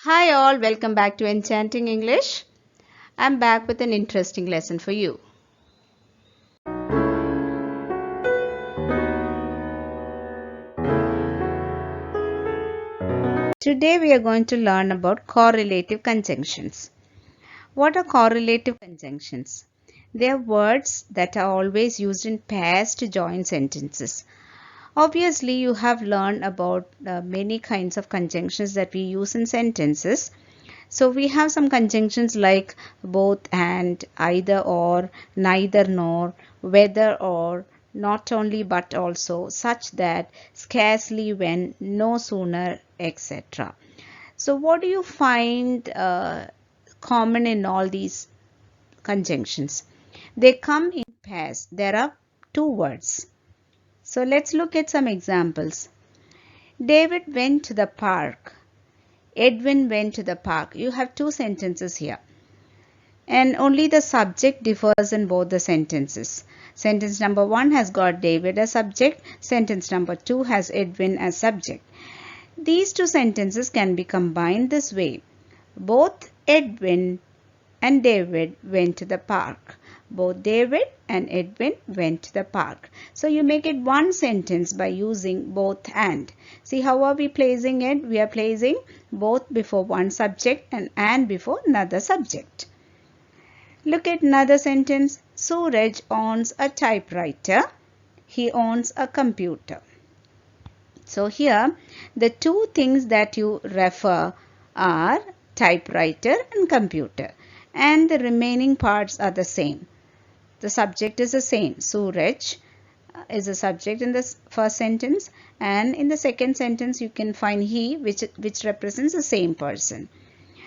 Hi all, welcome back to Enchanting English. I'm back with an interesting lesson for you. Today we are going to learn about correlative conjunctions. What are correlative conjunctions? They are words that are always used in pairs to join sentences. Obviously, you have learned about many kinds of conjunctions that we use in sentences. So we have some conjunctions like both and, either or, neither nor, whether or, not only but also, such that, scarcely when, no sooner, etc. So what do you find common in all these conjunctions? They come in pairs. There are two words. So let's look at some examples. David went to the park. Edwin went to the park. You have two sentences here. And only the subject differs in both the sentences. Sentence number 1 has got David as subject. Sentence number 2 has Edwin as subject. These two sentences can be combined this way. Both Edwin and David went to the park. Both David and Edwin went to the park. So you make it one sentence by using both and. See how are we placing it? We are placing both before one subject and before another subject. Look at another sentence. Suraj owns a typewriter. He owns a computer. So here the two things that you refer are typewriter and computer, and the remaining parts are the same. The subject is the same. Suraj is a subject in the first sentence, and in the second sentence you can find he, which represents the same person.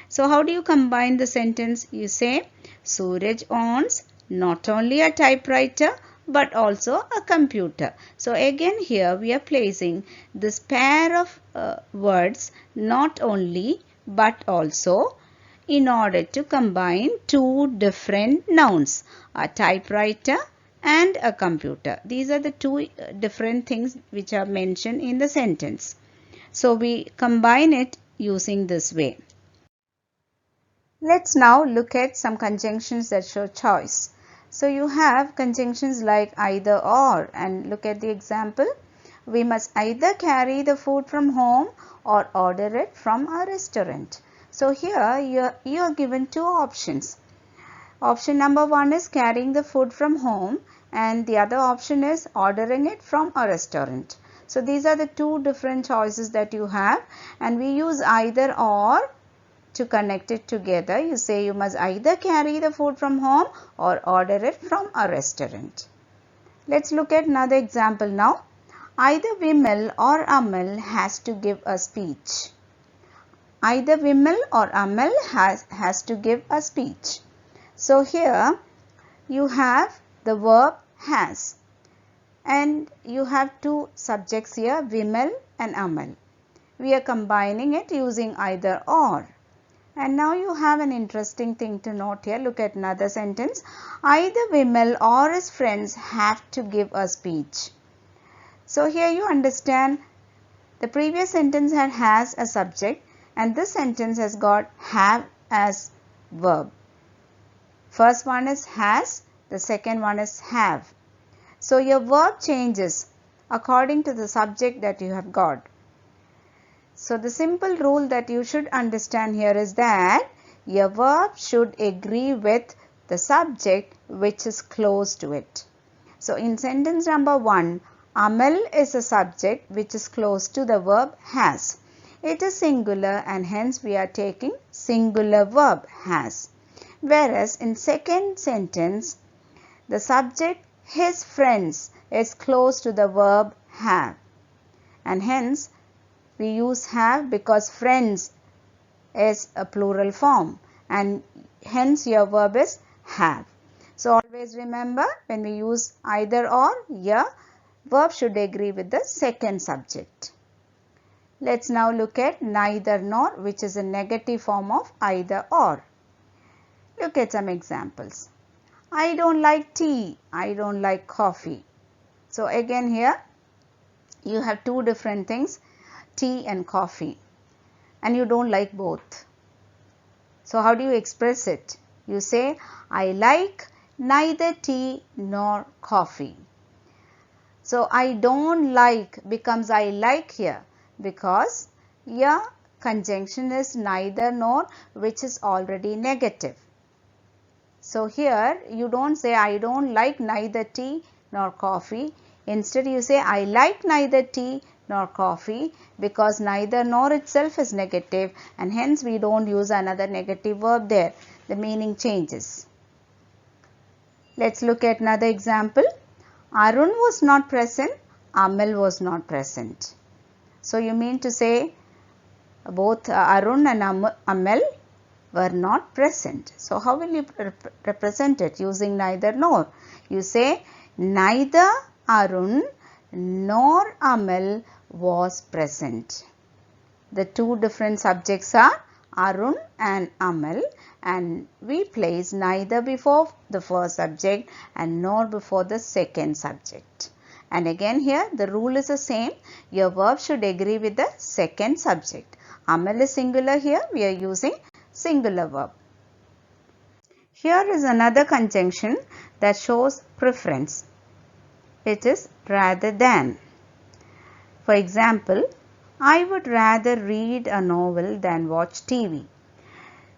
So how do you combine the sentence? You say Suraj owns not only a typewriter but also a computer. So again here we are placing this pair of words not only but also in order to combine two different nouns, a typewriter and a computer. These are the two different things which are mentioned in the sentence. So we combine it using this way. Let's now look at some conjunctions that show choice. So you have conjunctions like either or, and look at the example. We must either carry the food from home or order it from a restaurant. So here you are given two options. Option number 1 is carrying the food from home, and the other option is ordering it from a restaurant. So these are the two different choices that you have, and we use either or to connect it together. You say you must either carry the food from home or order it from a restaurant. Let's look at another example now. Either Vimal or Amal has to give a speech. Either Vimal or Amal has to give a speech. So here you have the verb has, and you have two subjects here, Vimal and Amal. We are combining it using either or. And now you have an interesting thing to note here. Look at another sentence. Either Vimal or his friends have to give a speech. So here you understand the previous sentence had has as subject, and this sentence has got have as verb. First one is has, the second one is have. So your verb changes according to the subject that you have got. So the simple rule that you should understand here is that your verb should agree with the subject which is close to it. So in sentence number 1, Amal is a subject which is close to the verb has. It is singular and hence we are taking singular verb has. Whereas in second sentence, the subject his friends is close to the verb have, and hence we use have because friends is a plural form, and hence your verb is have. So always remember, when we use either or, your verb should agree with the second subject. Let's now look at neither nor, which is a negative form of either or. Look at some examples. I don't like tea. I don't like coffee. So again here you have two different things, tea and coffee. and you don't like both. So how do you express it? You say, I like neither tea nor coffee. So I don't like becomes I like here, because here conjunction is neither nor, which is already negative. So here you don't say I don't like neither tea nor coffee. Instead you say I like neither tea nor coffee, because neither nor itself is negative, and hence we don't use another negative verb there. The meaning changes. Let's look at another example. Arun was not present, Amal was not present. So you mean to say both Arun and Amal were not present. So how will you represent it? Using neither nor. You say neither Arun nor Amal was present. The two different subjects are Arun and Amal, and we place neither before the first subject and nor before the second subject. And again here the rule is the same. Your verb should agree with the second subject. Amal is singular, here we are using singular verb. Here is another conjunction that shows preference. It is rather than. For example, I would rather read a novel than watch TV.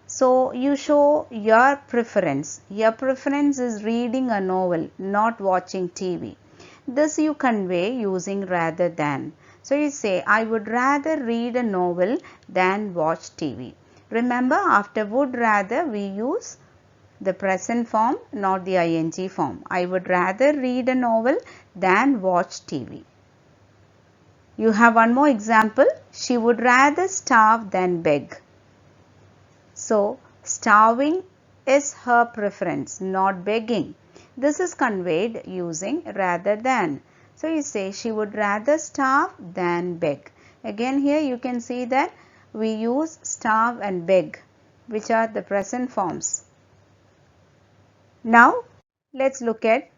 So you show your preference. Your preference is reading a novel, not watching TV. This you convey using rather than. So you say, I would rather read a novel than watch TV. Remember, after would rather we use the present form, not the ing form. I would rather read a novel than watch TV. You have one more example. She would rather starve than beg. So, starving is her preference, not begging. This is conveyed using rather than. So, you say she would rather starve than beg. Again here you can see that we use starve and beg, which are the present forms. Now, let's look at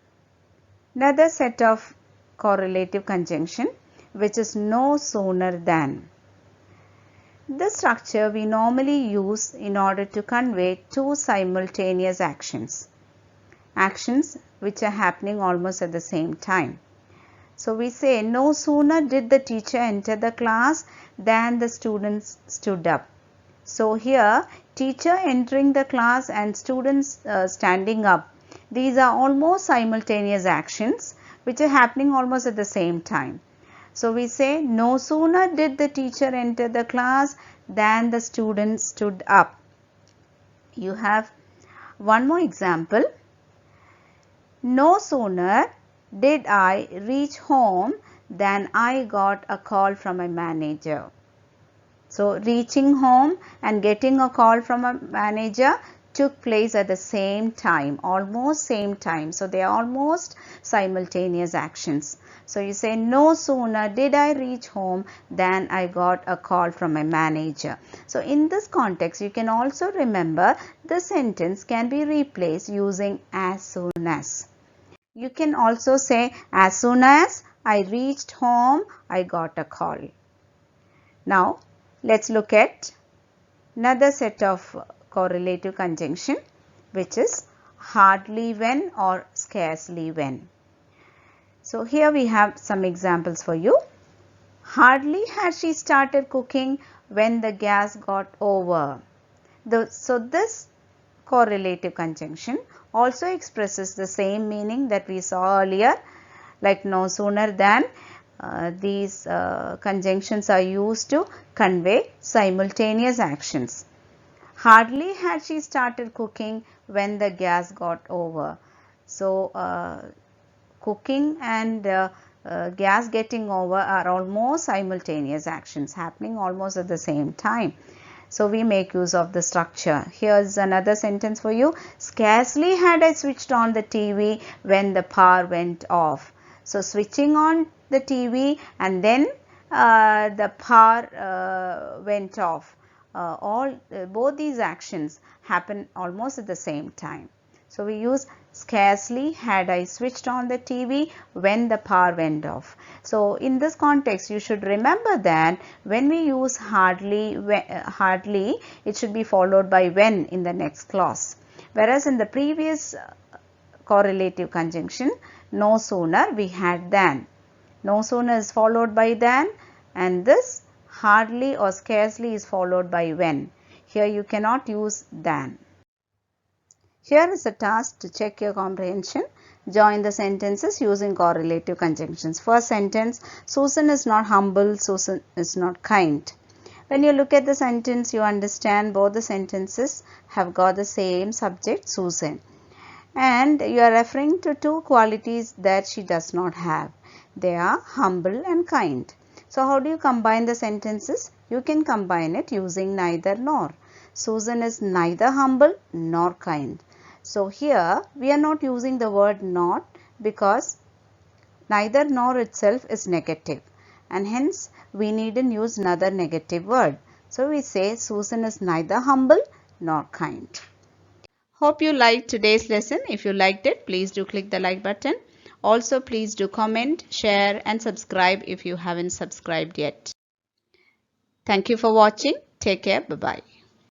another set of correlative conjunction, which is no sooner than. This structure we normally use in order to convey two simultaneous actions. Actions which are happening almost at the same time. So we say, no sooner did the teacher enter the class than the students stood up. So here, teacher entering the class and students standing up. These are almost simultaneous actions which are happening almost at the same time. So we say, no sooner did the teacher enter the class than the students stood up. You have one more example. No sooner did I reach home than I got a call from my manager. So reaching home and getting a call from a manager took place at the same time, almost same time. So they are almost simultaneous actions. So you say, no sooner did I reach home than I got a call from my manager. So in this context, you can also remember the sentence can be replaced using as soon as. You can also say, as soon as I reached home, I got a call. Now, let's look at another set of correlative conjunction, which is hardly when or scarcely when. So here we have some examples for you. Hardly had she started cooking when the gas got over. So this correlative conjunction also expresses the same meaning that we saw earlier, like no sooner than. These conjunctions are used to convey simultaneous actions. Hardly had she started cooking when the gas got over. So cooking and gas getting over are almost simultaneous actions happening almost at the same time. So we make use of the structure. Here's another sentence for you. Scarcely had I switched on the TV when the power went off. So switching on the TV and then the power went off. Both these actions happen almost at the same time. So we use scarcely had I switched on the TV when the power went off. So in this context, you should remember that when we use hardly, it should be followed by when in the next clause. Whereas in the previous correlative conjunction, no sooner we had than. No sooner is followed by than, and this hardly or scarcely is followed by when. Here you cannot use than. Here is a task to check your comprehension. Join the sentences using correlative conjunctions. First sentence, Susan is not humble, Susan is not kind. When you look at the sentence, you understand both the sentences have got the same subject, Susan. And you are referring to two qualities that she does not have. They are humble and kind. So how do you combine the sentences? You can combine it using neither nor. Susan is neither humble nor kind. So here we are not using the word not because neither nor itself is negative, and hence we needn't use another negative word. So we say Susan is neither humble nor kind. Hope you liked today's lesson. If you liked it, please do click the like button. Also, please do comment, share and subscribe if you haven't subscribed yet. Thank you for watching. Take care. Bye-bye.